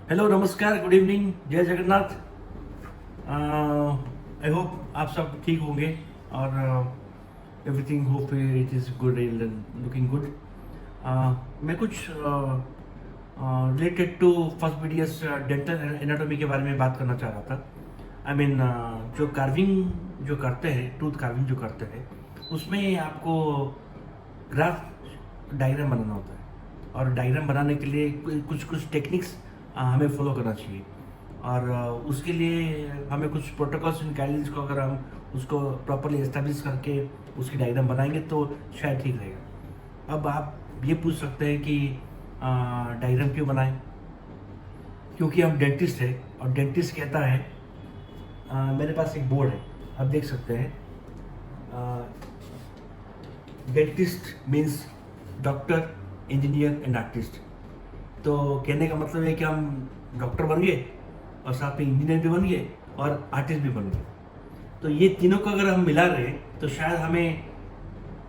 Hello, नमस्कार, good evening, जय Jagannath. I hope आप सब ठीक होंगे और everything hope it is good and looking good. मैं कुछ related to first BDS dental anatomy के बारे में बात करना चाह रहा था। आई मीन जो कार्विंग जो करते हैं, टूथ कार्विंग जो करते हैं, उसमें आपको ग्राफ डायग्राम बनाना होता है और डायग्राम बनाने के लिए कुछ कुछ टेक्निक्स हमें फॉलो करना चाहिए और उसके लिए हमें कुछ प्रोटोकॉल्स एंड गाइडलाइंस को अगर हम उसको प्रॉपरली एस्टेब्लिश करके उसकी डायग्राम बनाएंगे तो शायद ठीक रहेगा। अब आप ये पूछ सकते हैं कि डायग्राम क्यों बनाएं? क्योंकि हम डेंटिस्ट है और डेंटिस्ट कहता है मेरे पास एक बोर्ड है, आप देख सकते हैं। Dentist means doctor, engineer and artist. तो कहने का मतलब है कि हम डॉक्टर बन गए और साथ में इंजीनियर भी बन गए और आर्टिस्ट भी बन गए। तो ये तीनों को अगर हम मिला रहे तो शायद हमें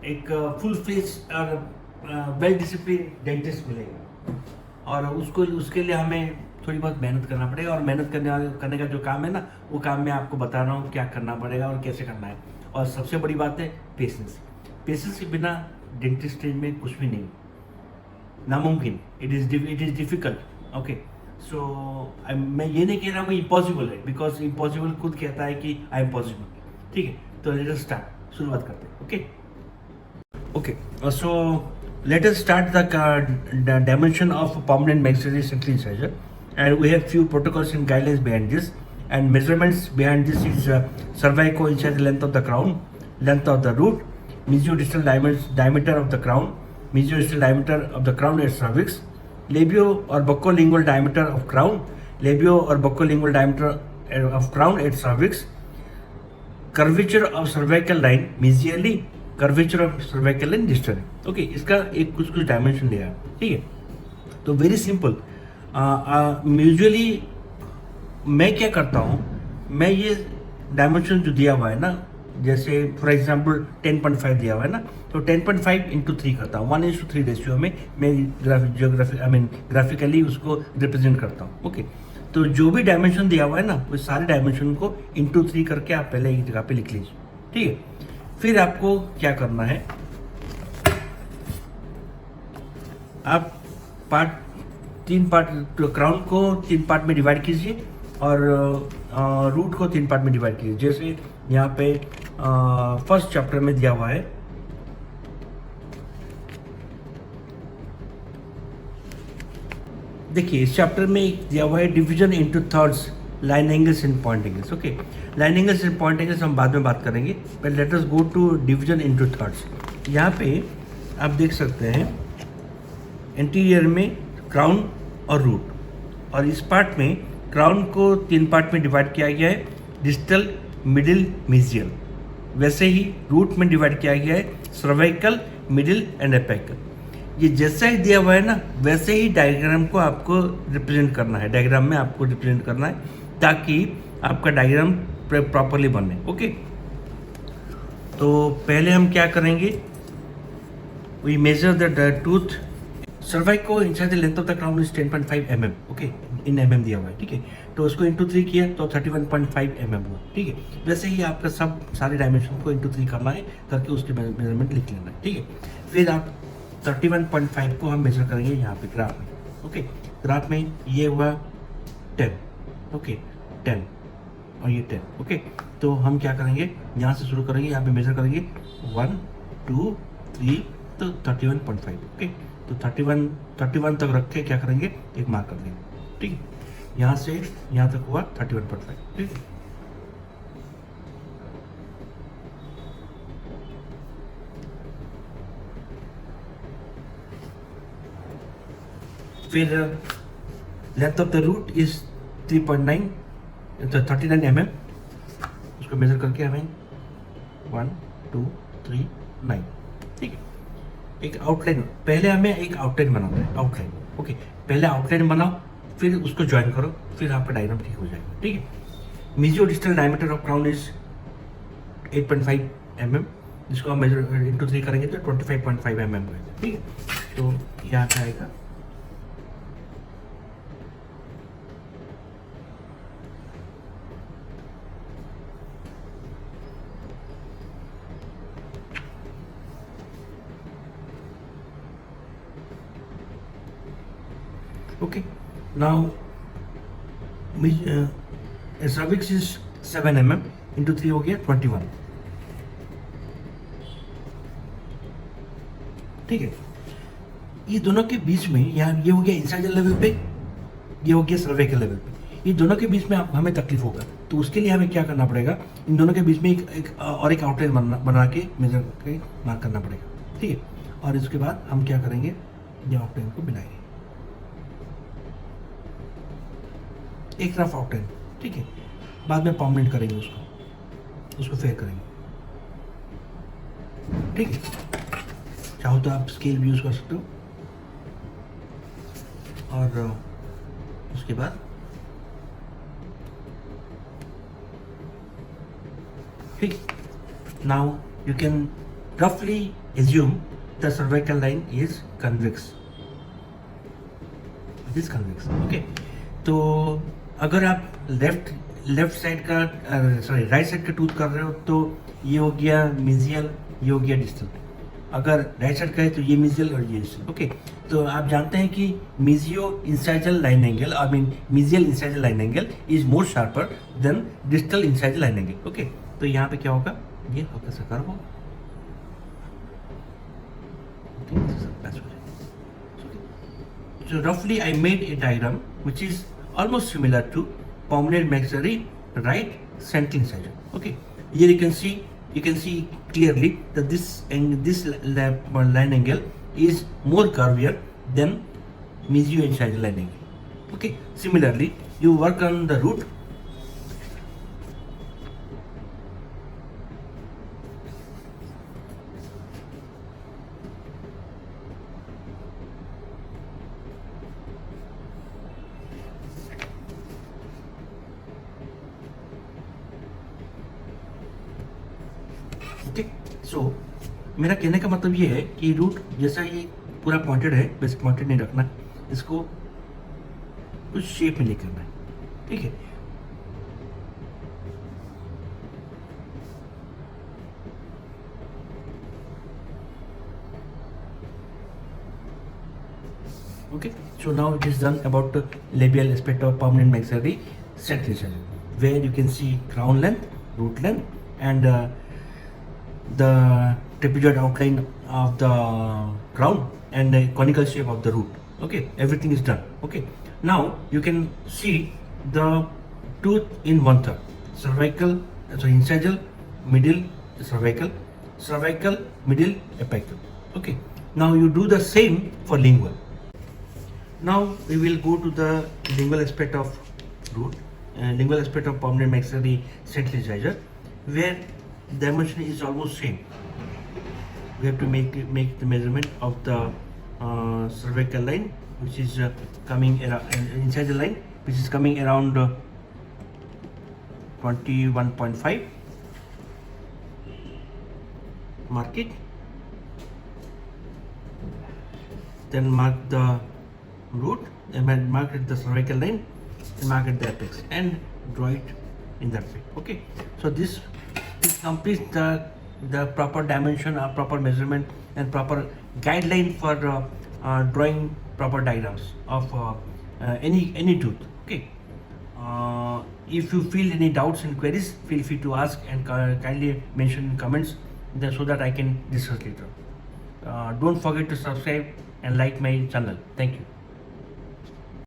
एक फुल फेस और वेल डिसिप्लिन डेंटिस्ट मिलेगा और उसके लिए हमें थोड़ी बहुत मेहनत करना पड़ेगा और मेहनत करने का जो काम है ना, वो काम मैं आपको बता रहा हूँ क्या करना पड़ेगा और कैसे करना है। और सबसे बड़ी बात है पेशेंस। पेशेंस के बिना डेंटिस्ट में कुछ भी नहीं, नामुमकिन। It is difficult. ओके, सो मैं ये नहीं कह रहा हूँ इम्पॉसिबल है, बिकॉज इम्पॉसिबल खुद कहता है कि आई एम पॉसिबल। ठीक है, तो लेट अस स्टार्ट, शुरुआत करते हैं। Okay, so let us start the dimension of permanent maxillary central incisor, and we have few protocols and guidelines behind this, and measurements behind this is cervico-incisor length of the crown, length of the root, mesiodistal diameter of the crown, mesiodistal diameter of the crown at cervix, labio or buccolingual diameter of crown, labio or buccolingual diameter of crown at cervix, curvature of cervical line mesially, curvature of cervical and distal. Okay, इसका एक कुछ dimension दिया है। ठीक है, तो very simple. Usually मैं क्या करता हूँ, मैं ये डायमेंशन जो दिया हुआ है ना, जैसे फॉर एग्जांपल 10.5 दिया हुआ है ना, तो 10.5 इंटू 3 करता हूँ। 1:3 रेशियो में मैं ग्राफिकली उसको रिप्रेजेंट करता हूँ। ओके, तो जो भी डायमेंशन दिया हुआ है ना, वो सारे डायमेंशन को इंटू 3 करके आप पहले एक जगह पे लिख लीजिए। ठीक है, फिर आपको क्या करना है, आप तीन पार्ट क्राउन को 3 पार्ट में डिवाइड कीजिए और रूट को 3 पार्ट में डिवाइड कीजिए। जैसे यहाँ पे फर्स्ट चैप्टर में दिया हुआ है, देखिए इस चैप्टर में दिया हुआ है division into thirds, line angles and point angles. Okay, line angles and point angles हम बाद में बात करेंगे, but let us go to division into thirds. यहाँ पे आप देख सकते हैं इंटीरियर में क्राउन और रूट, और इस पार्ट में क्राउन को 3 पार्ट में डिवाइड किया गया है, डिस्टल, मिडिल, मेजियल। वैसे ही रूट में डिवाइड किया गया है सर्वाइकल, मिडिल एंड एपेकल। ये जैसा ही दिया हुआ है ना, वैसे ही डायग्राम को आपको रिप्रेजेंट करना है, डायग्राम में आपको रिप्रेजेंट करना है ताकि आपका डायग्राम प्रॉपरली बने। ओके, तो पहले हम क्या करेंगे, we measure the tooth cervico inside the length of the crown is 10.5 mm। Okay, in mm दिया हुआ है। ठीक है, तो उसको इंटू 3 किया तो 31.5 mm हुआ। ठीक है, वैसे ही आपका सब सारे डायमेंशन को इंटू 3 करना है, करके उसके मेजरमेंट लिख लेना है। ठीक है, फिर आप 31.5 को हम मेजर करेंगे यहाँ पे ग्राफ में। ओके, ग्राफ में ये हुआ 10। ओके, 10 और ये 10। ओके, तो हम क्या करेंगे, यहाँ से शुरू करेंगे, यहाँ पे मेजर करेंगे 1 2 3, तो 31.5। ओके, तो 31 तक रख के क्या करेंगे, एक मार्क कर देंगे। ठीक है, यहाँ से यहाँ तक हुआ 31.5। ठीक है, फिर length of the root is 3.9, तो 39 mm। उसको मेजर करके हमें 1 2 3 9। ठीक है, एक आउटलाइन, पहले हमें एक आउटलाइन बनाना है, आउटलाइन। ओके, पहले आउटलाइन बनाओ, फिर उसको ज्वाइन करो, फिर आपका डायग्राम ठीक हो जाएगा। ठीक है, mesiodistal diameter of crown is 8.5 mm, जिसको हम मेजर इंटू 3 करेंगे तो 25.5 mm होगा। ठीक है, तो यहाँ पे आएगा Okay, now cervix is 7 mm into 3 हो गया 21. ठीक है, ये दोनों के बीच में यहाँ ये हो गया इंसाइजर लेवल पे, ये हो गया सर्वाइकल लेवल पे. ये दोनों के बीच में हमें तकलीफ होगा, तो उसके लिए हमें क्या करना पड़ेगा, इन दोनों के बीच में एक आउटलाइन बना के मेजर करके मार्क करना पड़ेगा. ठीक है, और इसके बाद हम क्या करेंगे, ये आउटलाइन को मिलाएंगे, एक रफ आउटलाइन. ठीक है, बाद में परमानेंट करेंगे उसको फेयर करेंगे. ठीक है, चाहो तो आप स्केल भी यूज़ कर सकते हो. और उसके बाद ठीक, नाउ यू कैन रफली assume the cervical line is convex. It is convex. Okay, तो अगर आप लेफ्ट साइड का राइट साइड का टूथ कर रहे हो तो ये हो गया मिजियल, ये हो गया डिस्टल. अगर राइट साइड का है तो ये मिजियल और ये डिस्टल. ओके, तो आप जानते हैं कि mesio incisal line angle, I mean mesial incisal line angle is more sharper than distal incisal line angle. Okay, तो यहाँ पे क्या होगा, ये हल्का सा कर्व होगा. So roughly I made a diagram which is almost similar to permanent maxillary right central incisor. Okay, here you can see clearly that this line angle is more curvier than mesio-incisal line angle. Okay, similarly you work on the root. सो मेरा कहने का मतलब ये है कि root जैसा ये पूरा पॉइंटेड है, बेसिक पॉइंटेड नहीं रखना, इसको कुछ शेप में लेकर करना है. ठीक है, okay, so now it is done about the labial aspect of permanent maxillary central incisor, where you can see crown length, root length, and the trapezoid outline of the crown and the conical shape of the root. Okay, everything is done. Okay, now you can see the tooth in one third: cervical, so incisal, middle, cervical, middle, apical. Okay, now you do the same for lingual. Now we will go to the lingual aspect of root, lingual aspect of permanent maxillary central incisor, where dimension is almost same. We have to make the measurement of the cervical line, which is coming around, incisor line, which is coming around 21.5. Mark it. Then mark the root, and mark it the cervical line, and mark it the apex, and draw it in that way. Okay, so this completes the proper dimension, proper measurement, and proper guideline for drawing proper diagrams of any tooth. Okay, if you feel any doubts and queries, feel free to ask and kindly mention in comments so that I can discuss later. Don't forget to subscribe and like my channel. Thank you.